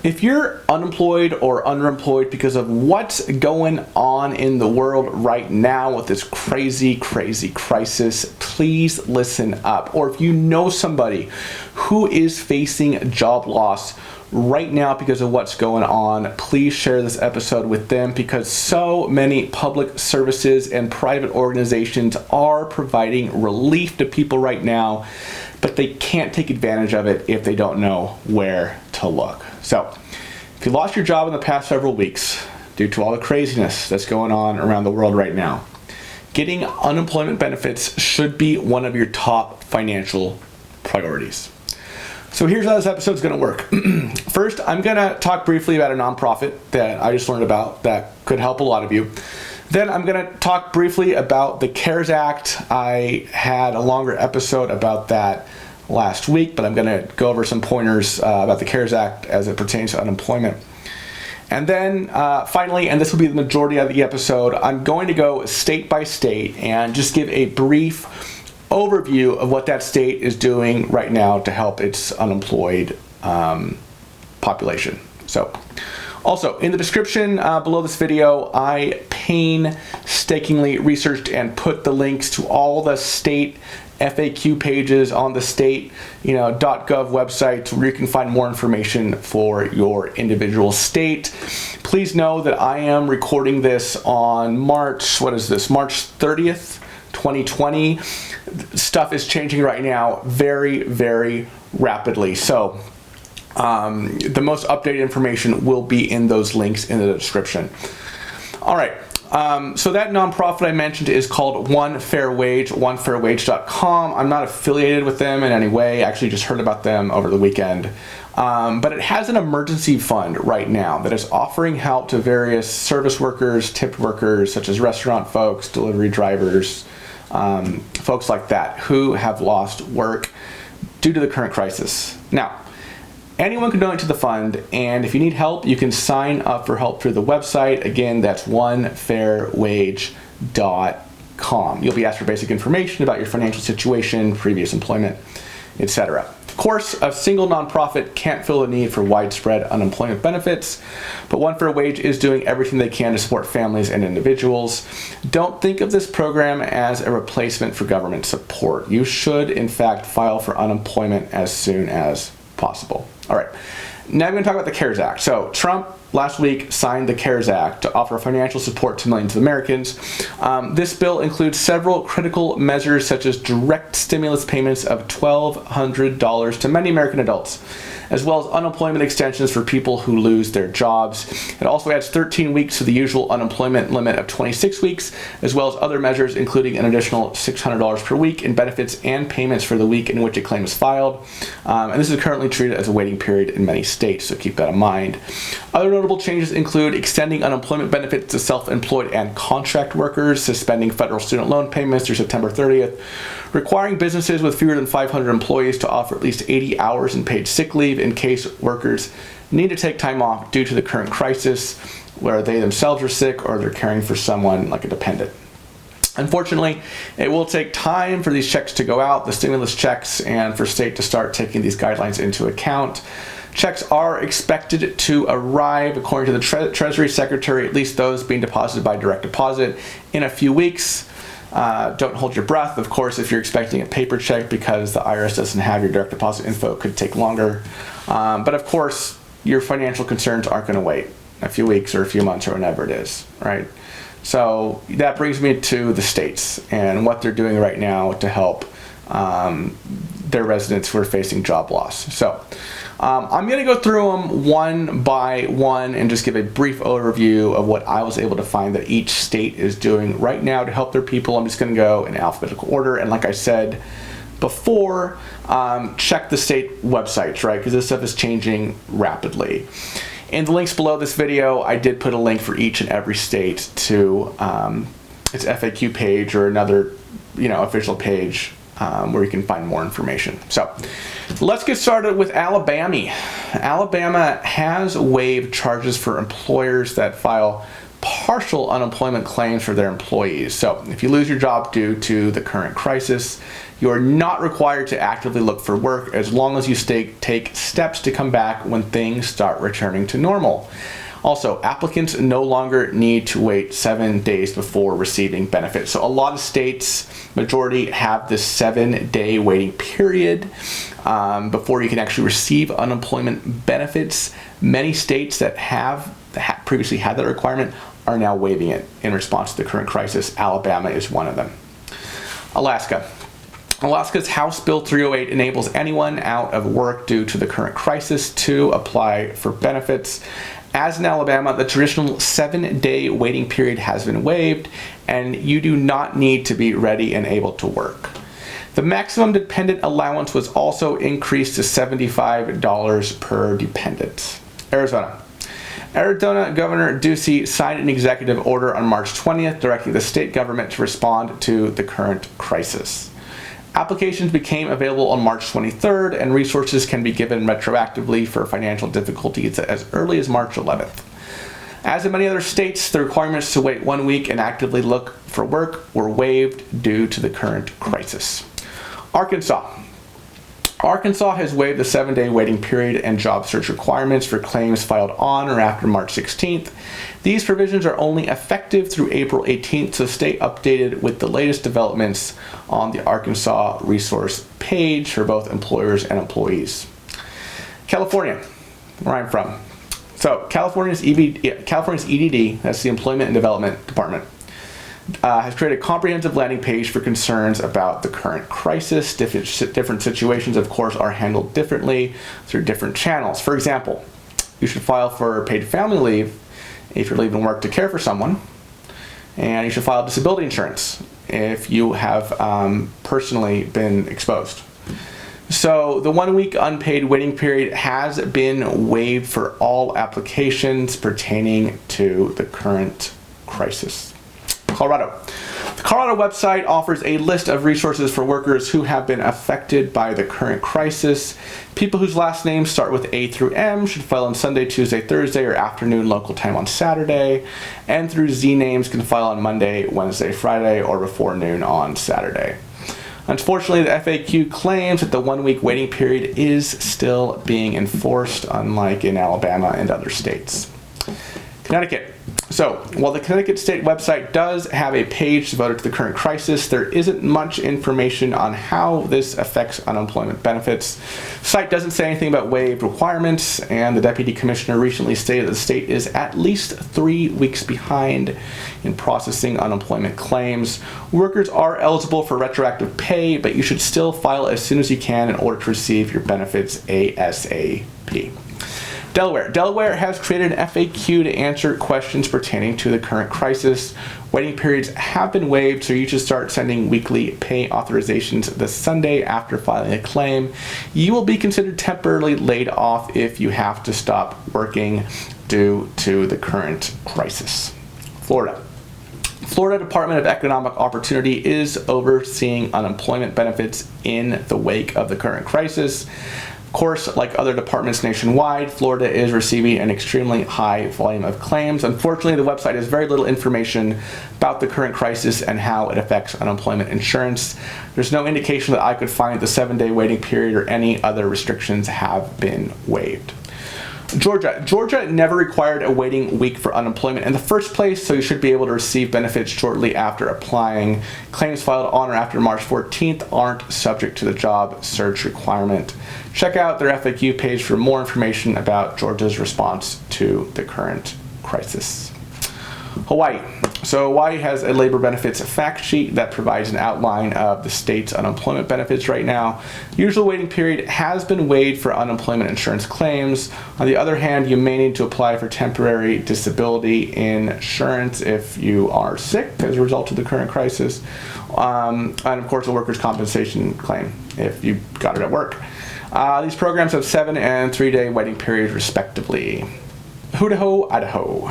If you're unemployed or underemployed because of what's going on in the world right now with this crazy crisis, please listen up. Or if you know somebody who is facing job loss right now because of what's going on, please share this episode with them, because so many public services and private organizations are providing relief to people right now, but they can't take advantage of it if they don't know where to look. So if you lost your job in the past several weeks due to all the craziness that's going on around the world right now, getting unemployment benefits should be one of your top financial priorities. So here's how this episode's going to work. First, I'm going to talk briefly about a nonprofit that I just learned about that could help a lot of you. Then I'm going to talk briefly about the CARES Act. I had a longer episode about that last week, but I'm going to go over some pointers about the CARES Act as it pertains to unemployment. And then finally, and this will be the majority of the episode, I'm going to go state by state and just give a brief overview of what that state is doing right now to help its unemployed population. So also in the description below this video, I painstakingly researched and put the links to all the state FAQ pages on the state .gov website where you can find more information for your individual state. Please know that I am recording this on March 30th, 2020. Stuff is changing right now very rapidly. So the most updated information will be in those links in the description. All right. So that nonprofit I mentioned is called One Fair Wage, onefairwage.com. I'm not affiliated with them in any way. I actually just heard about them over the weekend. But it has an emergency fund right now that is offering help to various service workers, tipped workers, such as restaurant folks, delivery drivers, folks like that who have lost work due to the current crisis. Now, anyone can donate to the fund, and if you need help, you can sign up for help through the website. Again, that's onefairwage.com. You'll be asked for basic information about your financial situation, previous employment, etc. Of course, a single nonprofit can't fill the need for widespread unemployment benefits, but One Fair Wage is doing everything they can to support families and individuals. Don't think of this program as a replacement for government support. You should, in fact, file for unemployment as soon as possible. All right, now I'm going to talk about the CARES Act. So Trump last week signed the CARES Act to offer financial support to millions of Americans. This bill includes several critical measures such as direct stimulus payments of $1,200 to many American adults, as well as unemployment extensions for people who lose their jobs. It also adds 13 weeks to the usual unemployment limit of 26 weeks, as well as other measures including an additional $600 per week in benefits and payments for the week in which a claim is filed. And this is currently treated as a waiting period in many states, so keep that in mind. Other notable changes include extending unemployment benefits to self-employed and contract workers, suspending federal student loan payments through September 30th, requiring businesses with fewer than 500 employees to offer at least 80 hours in paid sick leave in case workers need to take time off due to the current crisis, where they themselves are sick or they're caring for someone like a dependent. Unfortunately, it will take time for these checks to go out, the stimulus checks, and for state to start taking these guidelines into account. Checks are expected to arrive, according to the Treasury Secretary, at least those being deposited by direct deposit, in a few weeks. Don't hold your breath, of course, if you're expecting a paper check, because the IRS doesn't have your direct deposit info. It could take longer. But of course, your financial concerns aren't going to wait a few weeks or a few months or whatever it is, right? So that brings me to the states and what they're doing right now to help their residents who are facing job loss. So I'm going to go through them one by one and just give a brief overview of what I was able to find that each state is doing right now to help their people. I'm just going to go in alphabetical order, and like I said before, check the state websites, right, because this stuff is changing rapidly. In the links below this video, I did put a link for each and every state to its FAQ page or another official page where you can find more information. So let's get started with Alabama. Alabama has waived charges for employers that file partial unemployment claims for their employees. So if you lose your job due to the current crisis, You are not required to actively look for work as long as you take steps to come back when things start returning to normal. Also, applicants no longer need to wait 7 days before receiving benefits. So a lot of states, majority, have this 7-day waiting period before you can actually receive unemployment benefits. Many states that have previously had that requirement are now waiving it in response to the current crisis. Alabama is one of them. Alaska. Alaska's House Bill 308 enables anyone out of work due to the current crisis to apply for benefits. As in Alabama, the traditional 7-day waiting period has been waived, and you do not need to be ready and able to work. The maximum dependent allowance was also increased to $75 per dependent. Arizona. Arizona Governor Ducey signed an executive order on March 20th directing the state government to respond to the current crisis. Applications became available on March 23rd, and resources can be given retroactively for financial difficulties as early as March 11th. As in many other states, the requirements to wait 1 week and actively look for work were waived due to the current crisis. Arkansas. Arkansas has waived the 7-day waiting period and job search requirements for claims filed on or after March 16th. These provisions are only effective through April 18th, so stay updated with the latest developments on the Arkansas resource page for both employers and employees. California, where I'm from. So California's EDD, that's the Employment and Development Department, has created a comprehensive landing page for concerns about the current crisis. Different situations, of course, are handled differently through different channels. For example, you should file for paid family leave if you're leaving work to care for someone, and you should file disability insurance if you have personally been exposed. So the 1 week unpaid waiting period has been waived for all applications pertaining to the current crisis. Colorado. The Colorado website offers a list of resources for workers who have been affected by the current crisis. People whose last names start with A through M should file on Sunday, Tuesday, Thursday, or afternoon local time on Saturday. And through Z names can file on Monday, Wednesday, Friday, or before noon on Saturday. Unfortunately, the FAQ claims that the 1 week waiting period is still being enforced, unlike in Alabama and other states. Connecticut. So, while the Connecticut State website does have a page devoted to the current crisis, there isn't much information on how this affects unemployment benefits. The site doesn't say anything about waived requirements, and the Deputy Commissioner recently stated that the state is at least 3 weeks behind in processing unemployment claims. Workers are eligible for retroactive pay, but you should still file as soon as you can in order to receive your benefits ASAP. Delaware has created an FAQ to answer questions pertaining to the current crisis. Waiting periods have been waived, so you should start sending weekly pay authorizations the Sunday after filing a claim. You will be considered temporarily laid off if you have to stop working due to the current crisis. Florida. Florida Department of Economic Opportunity is overseeing unemployment benefits in the wake of the current crisis. Of course, like other departments nationwide, Florida is receiving an extremely high volume of claims. Unfortunately, the website has very little information about the current crisis and how it affects unemployment insurance. There's no indication that I could find the 7-day waiting period or any other restrictions have been waived. Georgia never required a waiting week for unemployment in the first place, so you should be able to receive benefits shortly after applying. Claims filed on or after March 14th aren't subject to the job search requirement. Check out their FAQ page for more information about Georgia's response to the current crisis. Hawaii. So Hawaii has a labor benefits fact sheet that provides an outline of the state's unemployment benefits right now. The usual waiting period has been waived for unemployment insurance claims. On the other hand, you may need to apply for temporary disability insurance if you are sick as a result of the current crisis. And of course, a workers' compensation claim if you got it at work. These programs have 7 and 3 day waiting periods respectively. Idaho.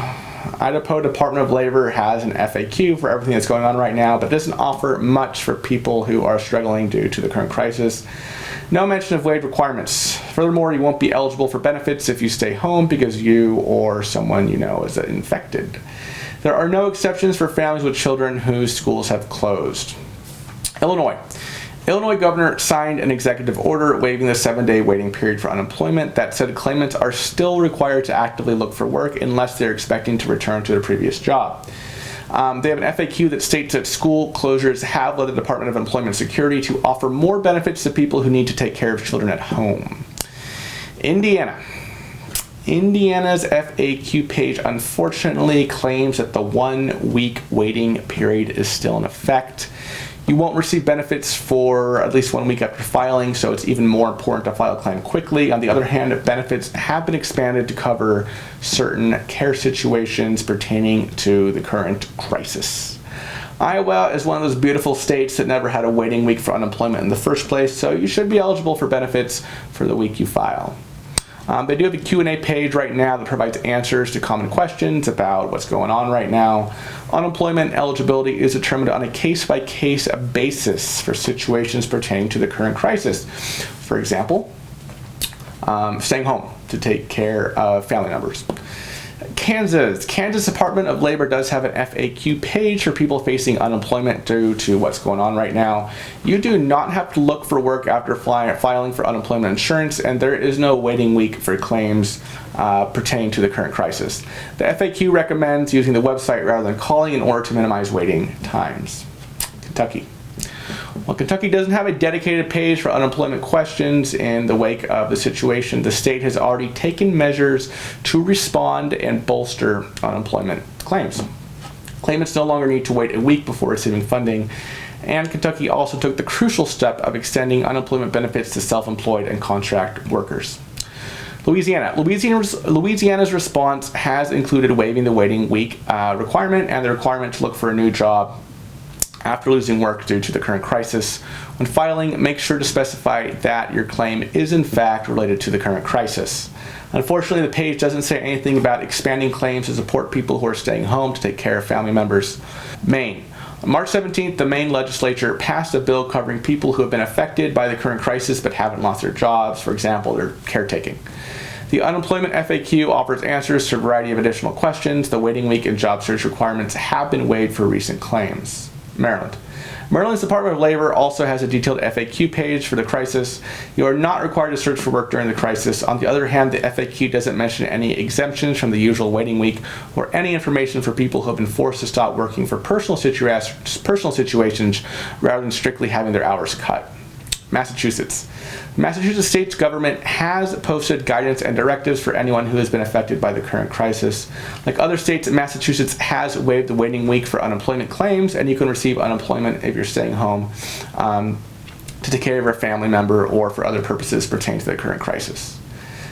Idaho Department of Labor has an FAQ for everything that's going on right now, but doesn't offer much for people who are struggling due to the current crisis. No mention of waived requirements. Furthermore, you won't be eligible for benefits if you stay home because you or someone you know is infected. There are no exceptions for families with children whose schools have closed. Illinois. Illinois governor signed an executive order waiving the 7-day waiting period for unemployment. That said, claimants are still required to actively look for work unless they're expecting to return to their previous job. They have an FAQ that states that school closures have led the Department of Employment Security to offer more benefits to people who need to take care of children at home. Indiana. Indiana's FAQ page unfortunately claims that the 1-week waiting period is still in effect. You won't receive benefits for at least 1 week after filing, so it's even more important to file a claim quickly. On the other hand, benefits have been expanded to cover certain care situations pertaining to the current crisis. Iowa is one of those beautiful states that never had a waiting week for unemployment in the first place, so you should be eligible for benefits for the week you file. They do have a Q&A page right now that provides answers to common questions about what's going on right now. Unemployment eligibility is determined on a case-by-case basis for situations pertaining to the current crisis. For example, staying home to take care of family members. Kansas Department of Labor does have an FAQ page for people facing unemployment due to what's going on right now. You do not have to look for work after filing for unemployment insurance, and there is no waiting week for claims pertaining to the current crisis. The FAQ recommends using the website rather than calling in order to minimize waiting times. Kentucky. While Kentucky doesn't have a dedicated page for unemployment questions in the wake of the situation, the state has already taken measures to respond and bolster unemployment claims. Claimants no longer need to wait a week before receiving funding, and Kentucky also took the crucial step of extending unemployment benefits to self-employed and contract workers. Louisiana's response has included waiving the waiting week requirement and the requirement to look for a new job after losing work due to the current crisis. When filing, make sure to specify that your claim is in fact related to the current crisis. Unfortunately, the page doesn't say anything about expanding claims to support people who are staying home to take care of family members. Maine. On March 17th, the Maine legislature passed a bill covering people who have been affected by the current crisis but haven't lost their jobs. For example, they're caretaking. The unemployment FAQ offers answers to a variety of additional questions. The waiting week and job search requirements have been waived for recent claims. Maryland. Maryland's Department of Labor also has a detailed FAQ page for the crisis. You are not required to search for work during the crisis. On the other hand, the FAQ doesn't mention any exemptions from the usual waiting week or any information for people who have been forced to stop working for personal situations rather than strictly having their hours cut. Massachusetts. The Massachusetts state's government has posted guidance and directives for anyone who has been affected by the current crisis. Like other states, Massachusetts has waived the waiting week for unemployment claims, and you can receive unemployment if you're staying home to take care of a family member or for other purposes pertaining to the current crisis.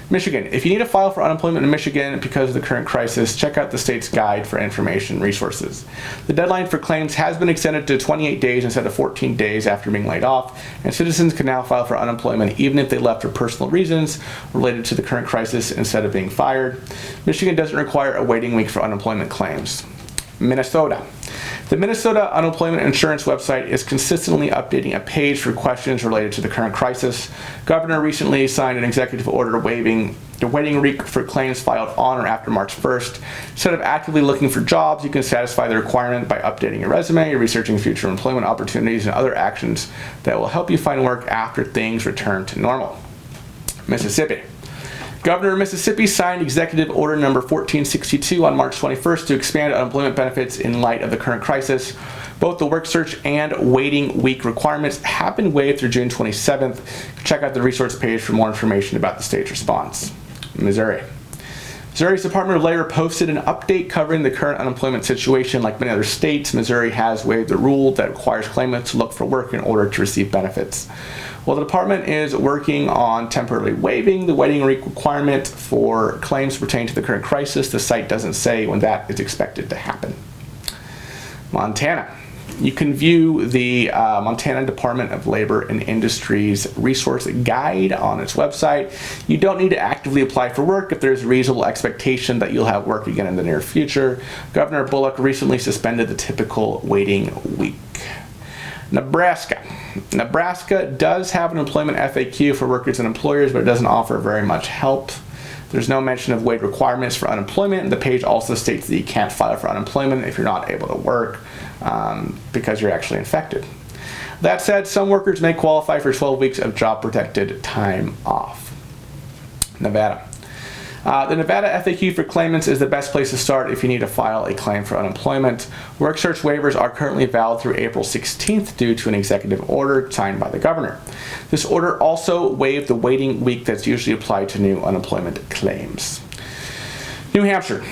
Michigan. If you need to file for unemployment in Michigan because of the current crisis, check out the state's guide for information resources. The deadline for claims has been extended to 28 days instead of 14 days after being laid off, and citizens can now file for unemployment even if they left for personal reasons related to the current crisis instead of being fired. Michigan doesn't require a waiting week for unemployment claims. Minnesota. The Minnesota Unemployment Insurance website is consistently updating a page for questions related to the current crisis. Governor recently signed an executive order waiving the waiting week for claims filed on or after March 1st. Instead of actively looking for jobs, you can satisfy the requirement by updating your resume, researching future employment opportunities, and other actions that will help you find work after things return to normal. Mississippi. Governor of Mississippi signed Executive Order Number 1462 on March 21st to expand unemployment benefits in light of the current crisis. Both the work search and waiting week requirements have been waived through June 27th. Check out the resource page for more information about the state's response. Missouri. Missouri's Department of Labor posted an update covering the current unemployment situation. Like many other states, Missouri has waived the rule that requires claimants to look for work in order to receive benefits. While the department is working on temporarily waiving the waiting week requirement for claims pertaining to the current crisis, the site doesn't say when that is expected to happen. Montana. You can view the Montana Department of Labor and Industries resource guide on its website. You don't need to actively apply for work if there's a reasonable expectation that you'll have work again in the near future. Governor Bullock recently suspended the typical waiting week. Nebraska. Nebraska does have an employment FAQ for workers and employers, but it doesn't offer very much help. There's no mention of wage requirements for unemployment. The page also states that you can't file for unemployment if you're not able to work because you're actually infected. That said, some workers may qualify for 12 weeks of job-protected time off. Nevada. The Nevada FAQ for claimants is the best place to start if you need to file a claim for unemployment. Work search waivers are currently valid through April 16th due to an executive order signed by the governor. This order also waived the waiting week that's usually applied to new unemployment claims. New Hampshire.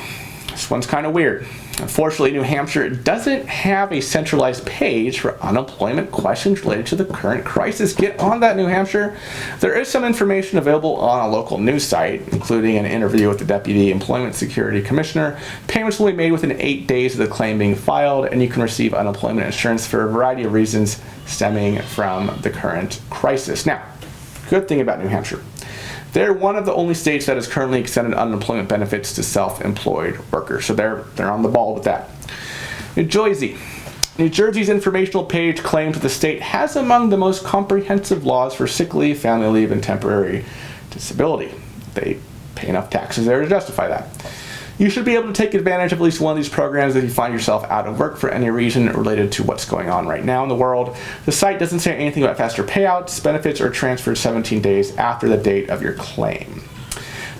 This one's kind of weird. Unfortunately, New Hampshire doesn't have a centralized page for unemployment questions related to the current crisis. Get on that, New Hampshire. There is some information available on a local news site, including an interview with the Deputy Employment Security Commissioner. Payments will be made within 8 days of the claim being filed, and you can receive unemployment insurance for a variety of reasons stemming from the current crisis. Now, good thing about New Hampshire. They're one of the only states that has currently extended unemployment benefits to self-employed workers, so they're on the ball with that. New Jersey. New Jersey's informational page claims that the state has among the most comprehensive laws for sick leave, family leave, and temporary disability. They pay enough taxes there to justify that. You should be able to take advantage of at least one of these programs if you find yourself out of work for any reason related to what's going on right now in the world. The site doesn't say anything about faster payouts. Benefits are transferred 17 days after the date of your claim.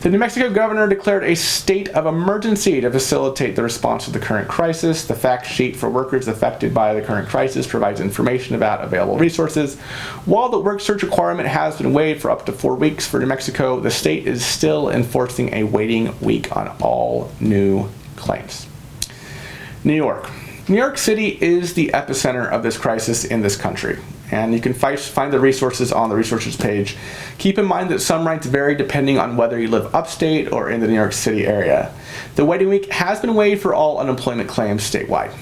The New Mexico governor declared a state of emergency to facilitate the response to the current crisis. The fact sheet for workers affected by the current crisis provides information about available resources. While the work search requirement has been waived for up to 4 weeks for New Mexico, the state is still enforcing a waiting week on all new claims. New York. New York City is the epicenter of this crisis in this country, and you can find the resources on the resources page. Keep in mind that some rights vary depending on whether you live upstate or in the New York City area. The waiting week has been waived for all unemployment claims statewide.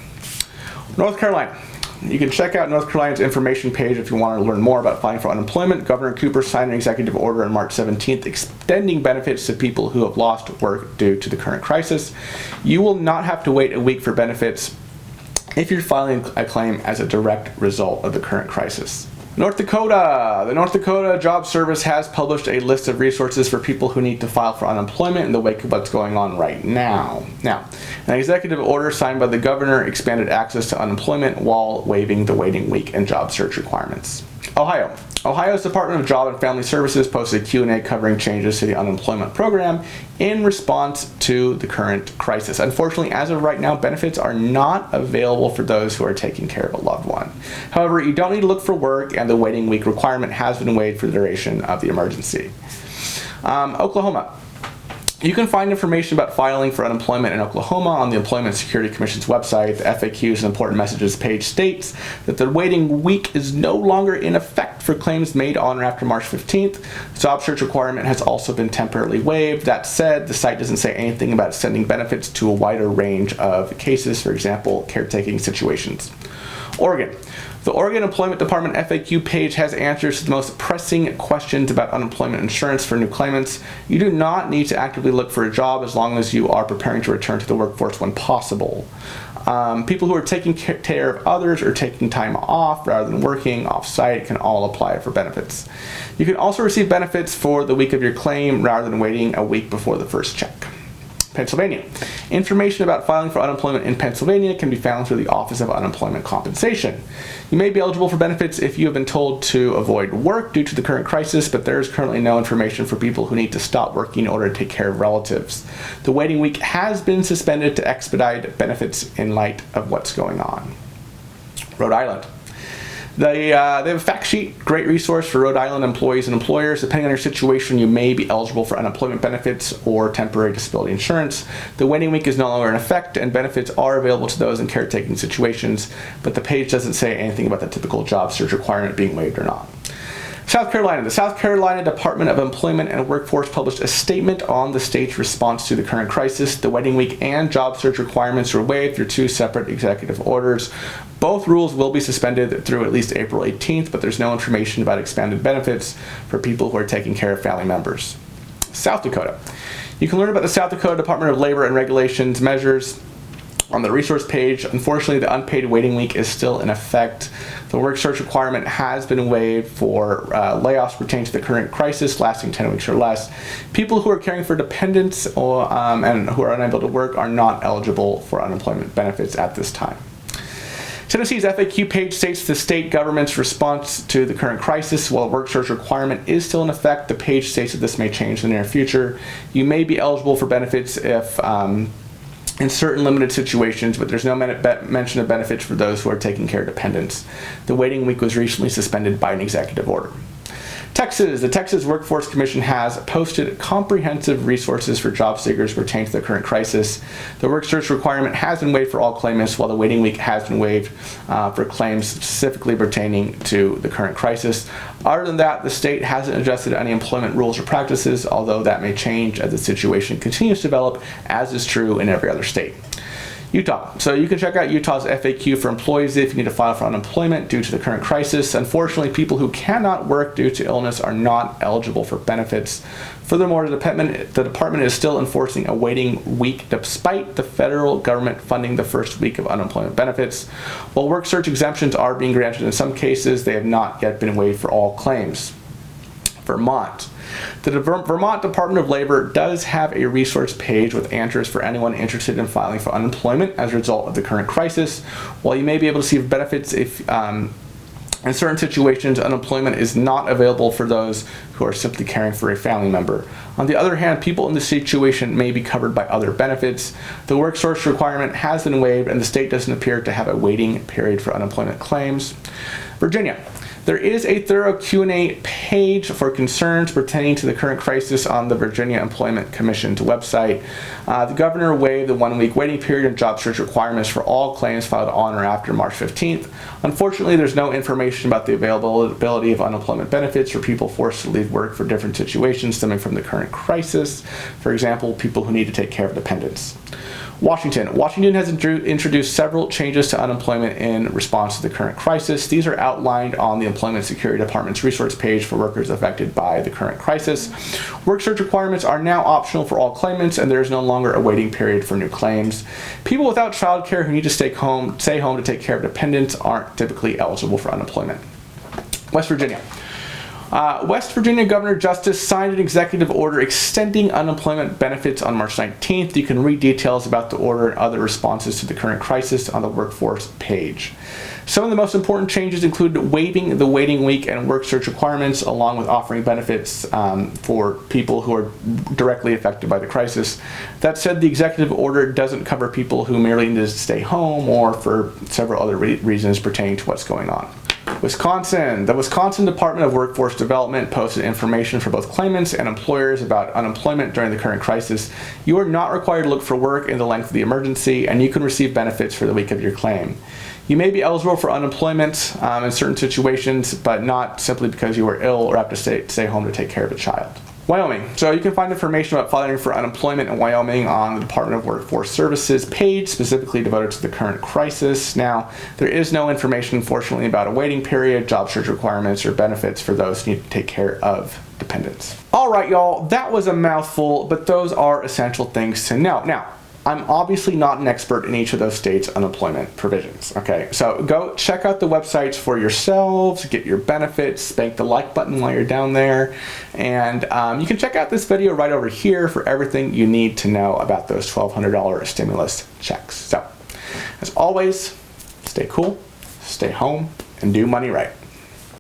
North Carolina. You can check out North Carolina's information page if you want to learn more about filing for unemployment. Governor Cooper signed an executive order on March 17th extending benefits to people who have lost work due to the current crisis. You will not have to wait a week for benefits if you're filing a claim as a direct result of the current crisis. North Dakota. The North Dakota Job Service has published a list of resources for people who need to file for unemployment in the wake of what's going on right now. Now, an executive order signed by the governor expanded access to unemployment while waiving the waiting week and job search requirements. Ohio. Ohio's Department of Job and Family Services posted a Q&A covering changes to the unemployment program in response to the current crisis. Unfortunately, as of right now, benefits are not available for those who are taking care of a loved one. However, you don't need to look for work, and the waiting week requirement has been waived for the duration of the emergency. Oklahoma. You can find information about filing for unemployment in Oklahoma on the Employment Security Commission's website. The FAQs and important messages page states that the waiting week is no longer in effect for claims made on or after March 15th. The job search requirement has also been temporarily waived. That said, the site doesn't say anything about extending benefits to a wider range of cases, for example, caretaking situations. Oregon. The Oregon Employment Department FAQ page has answers to the most pressing questions about unemployment insurance for new claimants. You do not need to actively look for a job as long as you are preparing to return to the workforce when possible. People who are taking care of others or taking time off rather than working off-site can all apply for benefits. You can also receive benefits for the week of your claim rather than waiting a week before the first check. Pennsylvania. Information about filing for unemployment in Pennsylvania can be found through the Office of Unemployment Compensation. You may be eligible for benefits if you have been told to avoid work due to the current crisis, but there is currently no information for people who need to stop working in order to take care of relatives. The waiting week has been suspended to expedite benefits in light of what's going on. Rhode Island. They have a fact sheet, great resource for Rhode Island employees and employers. Depending on your situation, you may be eligible for unemployment benefits or temporary disability insurance. The waiting week is no longer in effect, and benefits are available to those in caretaking situations, but the page doesn't say anything about the typical job search requirement being waived or not. South Carolina. The South Carolina Department of Employment and Workforce published a statement on the state's response to the current crisis. The waiting week and job search requirements were waived through 2 separate executive orders. Both rules will be suspended through at least April 18th, but there's no information about expanded benefits for people who are taking care of family members. South Dakota. You can learn about the South Dakota Department of Labor and Regulations measures on the resource page. Unfortunately, the unpaid waiting week is still in effect. The work search requirement has been waived for layoffs pertaining to the current crisis lasting 10 weeks or less. People who are caring for dependents and who are unable to work are not eligible for unemployment benefits at this time. Tennessee's FAQ page states the state government's response to the current crisis. While a work search requirement is still in effect, the page states that this may change in the near future. You may be eligible for benefits if in certain limited situations, but there's no mention of benefits for those who are taking care of dependents. The waiting week was recently suspended by an executive order. Texas. The Texas Workforce Commission has posted comprehensive resources for job seekers pertaining to the current crisis. The work search requirement has been waived for all claimants, while the waiting week has been waived for claims specifically pertaining to the current crisis. Other than that, the state hasn't adjusted any employment rules or practices, although that may change as the situation continues to develop, as is true in every other state. Utah. So you can check out Utah's FAQ for employees if you need to file for unemployment due to the current crisis. Unfortunately, people who cannot work due to illness are not eligible for benefits. Furthermore, the department is still enforcing a waiting week despite the federal government funding the first week of unemployment benefits. While work search exemptions are being granted in some cases, they have not yet been waived for all claims. Vermont. The Vermont Department of Labor does have a resource page with answers for anyone interested in filing for unemployment as a result of the current crisis. While you may be able to receive benefits if in certain situations, unemployment is not available for those who are simply caring for a family member. On the other hand, people in this situation may be covered by other benefits. The work source requirement has been waived, and the state doesn't appear to have a waiting period for unemployment claims. Virginia. There is a thorough Q&A page for concerns pertaining to the current crisis on the Virginia Employment Commission's website. The governor waived the 1-week waiting period and job search requirements for all claims filed on or after March 15th. Unfortunately, there's no information about the availability of unemployment benefits for people forced to leave work for different situations stemming from the current crisis. For example, people who need to take care of dependents. Washington. Washington has introduced several changes to unemployment in response to the current crisis. These are outlined on the Employment Security Department's resource page for workers affected by the current crisis. Work search requirements are now optional for all claimants, and there is no longer a waiting period for new claims. People without child care who need to stay home to take care of dependents aren't typically eligible for unemployment. West Virginia. West Virginia Governor Justice signed an executive order extending unemployment benefits on March 19th. You can read details about the order and other responses to the current crisis on the workforce page. Some of the most important changes include waiving the waiting week and work search requirements, along with offering benefits for people who are directly affected by the crisis. That said, the executive order doesn't cover people who merely need to stay home or for several other reasons pertaining to what's going on. Wisconsin. The Wisconsin Department of Workforce Development posted information for both claimants and employers about unemployment during the current crisis. You are not required to look for work in the length of the emergency, and you can receive benefits for the week of your claim. You may be eligible for unemployment in certain situations, but not simply because you are ill or have to stay home to take care of a child. Wyoming. So you can find information about filing for unemployment in Wyoming on the Department of Workforce Services page, specifically devoted to the current crisis. Now, there is no information, unfortunately, about a waiting period, job search requirements, or benefits for those who need to take care of dependents. All right, y'all, that was a mouthful, but those are essential things to know. Now, I'm obviously not an expert in each of those states' unemployment provisions, okay? So go check out the websites for yourselves, get your benefits, spank the like button while you're down there, and you can check out this video right over here for everything you need to know about those $1,200 stimulus checks. So, as always, stay cool, stay home, and do money right.